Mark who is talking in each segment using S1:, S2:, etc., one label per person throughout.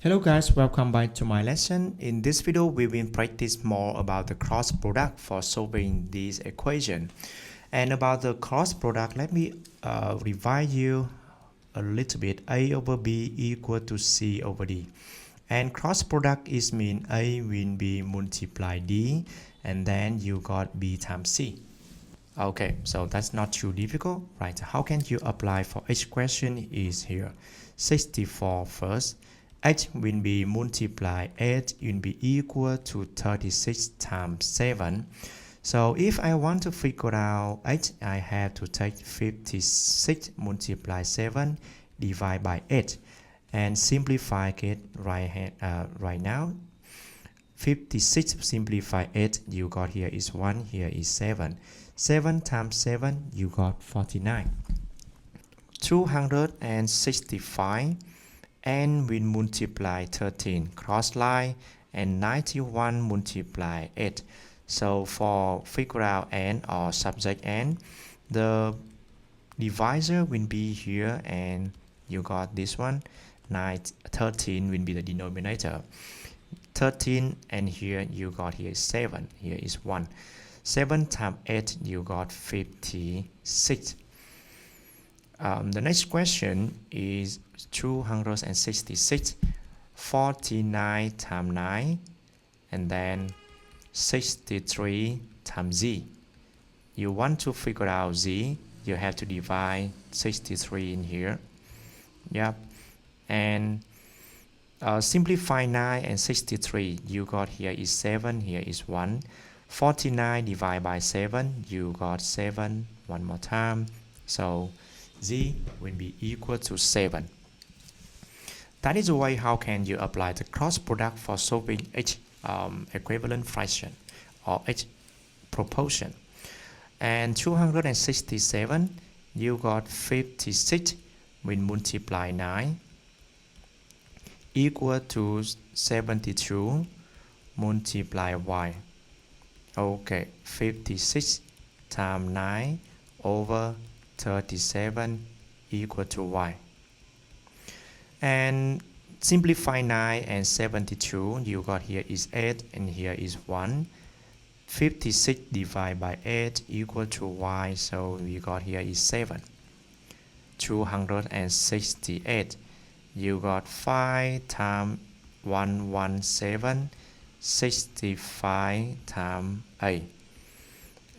S1: Hello guys, welcome back to my lesson. In this video, we will practice more about the cross product for solving this equation. And about the cross product, let me revise you a little bit. A over B equal to C over D. And cross product is mean A will be multiply D, and then you got B times C. Okay, so that's not too difficult, right? How can you apply for each question is here. 64 first. 8 will be multiplied, 8 will be equal to 36 times 7. So if I want to figure out 8, I have to take 56 multiply 7 divide by 8 and simplify it right now. 56 simplify 8, you got here is 1, here is 7. 7 times 7, you got 49. 265 and will multiply 13 cross line, and 91 multiply 8. So for figure out n or subject n, the divisor will be here, and you got this one. 13 will be the denominator. 13, and here you got here is 7, here is 1. 7 times 8, you got 56. The next question is 266, 49 times 9, and then 63 times z. You want to figure out z, you have to divide 63 in here. Yep. And simplify 9 and 63, you got here is 7, here is 1. 49 divided by 7, you got 7 one more time. So z will be equal to 7. That is the way how can you apply the cross product for solving each equivalent fraction or each proportion. And 267, you got 56 will multiply 9 equal to 72 multiply y. Okay, 56 times 9 over 37 equal to y. And simplify 9 and 72, you got here is 8 and here is 1. 56 divided by 8 equal to y, so we got here is 7. 268, you got 5 times 117, 65 times 8.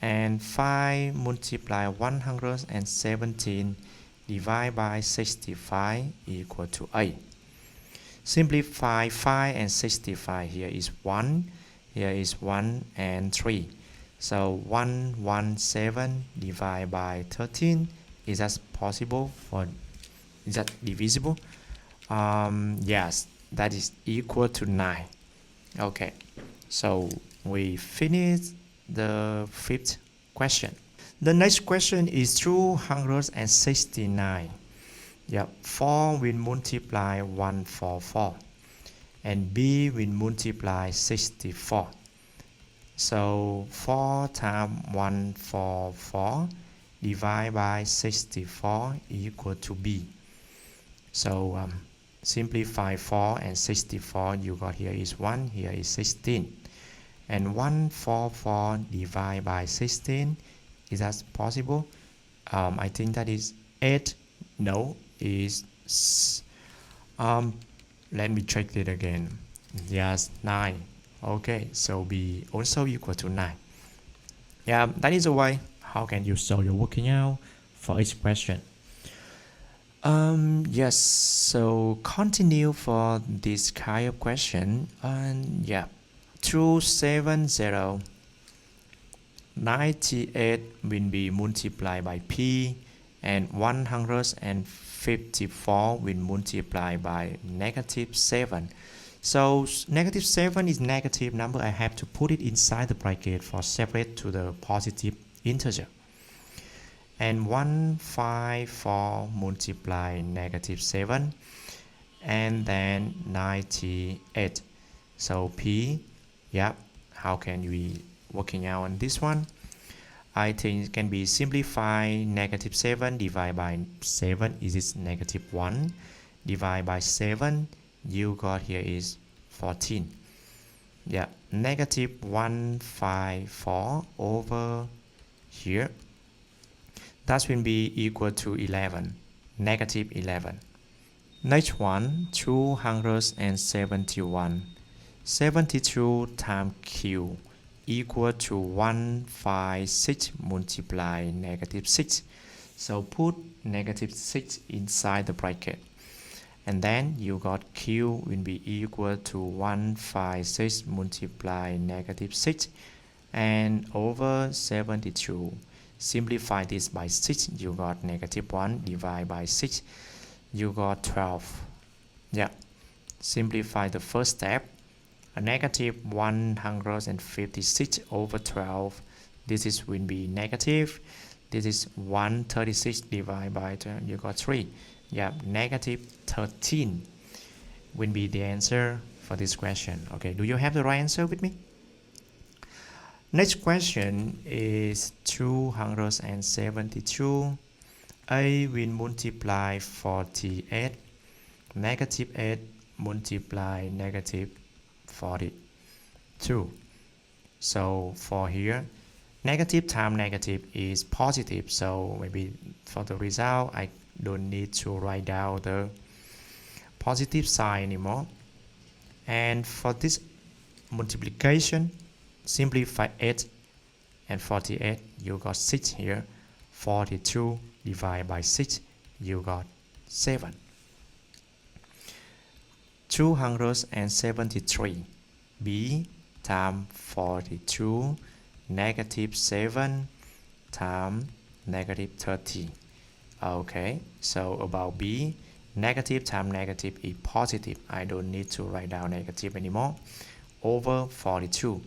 S1: And 5 multiply 117 divided by 65 equal to 8. Simplify 5 and 65, here is 1, here is 1 and 3. So 117 divided by 13, is that possible? Is that divisible? Yes, that is equal to 9. Okay, so we finished the fifth question. The next question is 269. Yeah, 4 will multiply 144, and b will multiply 64. So 4 times 144 divided by 64 equal to b. So simplify 4 and 64, you got here is 1, here is 16. And 144 divided by 16, is that possible? I think that is 8. No, is let me check it again. Yes, 9. Okay, so b also equal to 9. Yeah, that is the way how can you solve your working out for each question. Yes, so continue for this kind of question. And yeah, 270, 98 will be multiplied by p, and 154 will multiply by negative 7. So negative 7 is negative number. I have to put it inside the bracket for separate to the positive integer. And 154 multiply negative 7, and then 98. So p, yeah, how can we working out on this one? I think it can be simplified. Negative 7 divided by 7 is negative 1. Divide by 7 you got here is 14. Yeah, negative 154 over here, that will be equal to 11, negative 11. Next one, 271. 72 times q equal to 156 multiply negative 6. So put negative 6 inside the bracket. And then you got q will be equal to 156 multiply negative 6 and over 72. Simplify this by 6, you got negative 1 divided by 6, you got 12. Yeah, simplify the first step. A negative 156 over 12, this is will be negative. This is 136 divided by 12, you got 3. Yeah, negative 13 will be the answer for this question. Okay, do you have the right answer with me? Next question is 272. A will multiply 48, negative 8 multiply negative 42. So for here, negative times negative is positive, so maybe for the result I don't need to write down the positive sign anymore. And for this multiplication, simplify 8 and 48, you got 6 here. 42 divided by 6, you got 7. 273. B times 42, negative 7 times negative 30. Okay, so about B, negative times negative is positive. I don't need to write down negative anymore. Over 42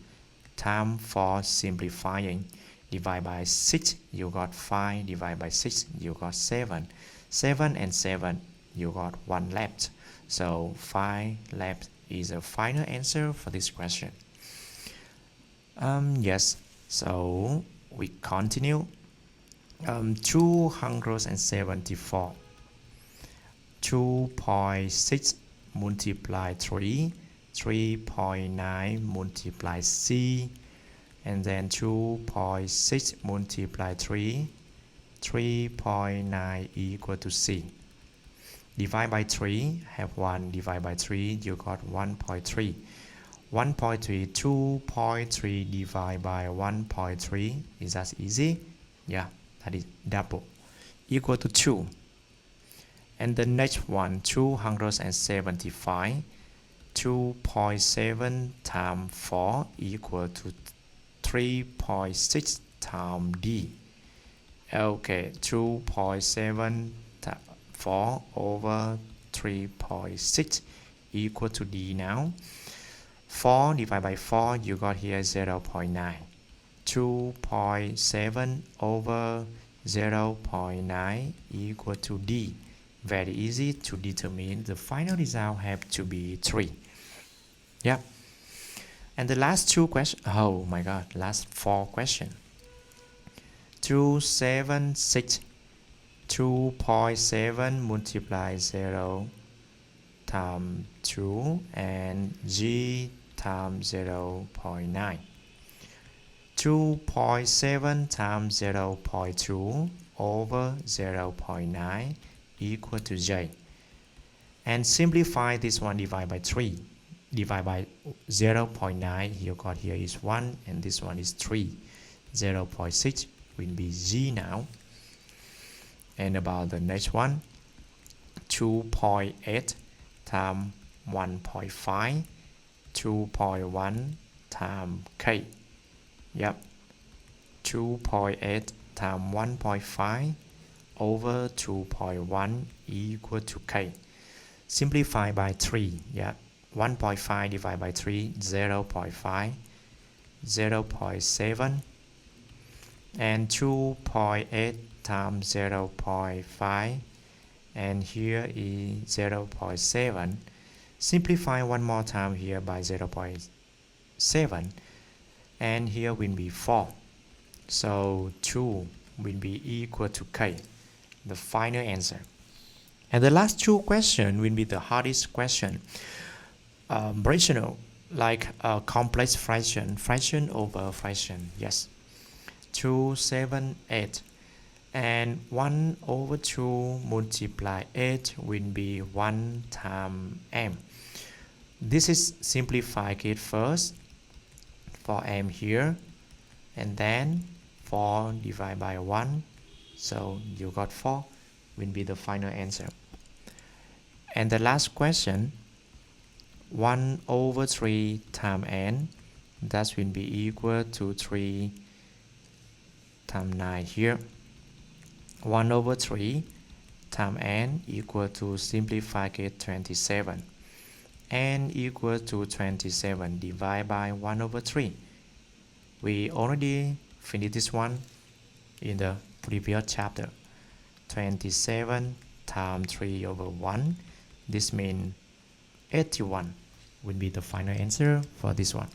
S1: times 4 simplifying. Divide by 6, you got 5. Divide by 6, you got 7. 7 and 7, you got 1 left. So 5 left is a final answer for this question. Yes, so we continue. 274. 2.6 multiply 3, 3.9 multiply C, and then 2.6 multiply 3, 3.9 equal to C. Divide by 3, have 1, divide by 3, you got 1.3. 1.3, 2.3 divided by 1.3, is that easy? Yeah, that is double, equal to 2. And the next one, 275, 2.7 times 4 equal to 3.6 times D. Okay, 2.7 4 over 3.6 equal to D now. 4 divided by 4, you got here 0.9. 2.7 over 0.9 equal to D. Very easy to determine. The final result have to be 3. Yeah. And the last 2 questions, oh my god, last 4 questions. 276. 2.7 multiply 0 times 2 and G times 0.9. 2.7 times 0.2 over 0.9 equal to J. And simplify this one, divide by 3. Divide by 0.9, you got here is 1 and this one is 3. 0.6 will be G now. And about the next one, 2.8 times 1.5, 2.1 times K. Yep, 2.8 times 1.5 over 2.1 equal to K. Simplify by 3. Yeah, 1.5 divided by 3, 0.5, 0.7, and 2.8 times 0.5, and here is 0.7. Simplify one more time here by 0.7, and here will be 4. So 2 will be equal to K, the final answer. And the last two questions will be the hardest question. Rational, like a complex fraction over fraction. Yes. 2, 7, 8. And 1 over 2 multiply 8 will be 1 times m. This is simplified it first for m here, and then 4 divided by 1, so you got 4 will be the final answer. And the last question, 1 over 3 times n, that will be equal to 3 times 9 here. 1 over 3 times n equal to simplify it 27. N equal to 27 divided by 1 over 3. We already finished this one in the previous chapter. 27 times 3 over 1. This means 81 will be the final answer for this one.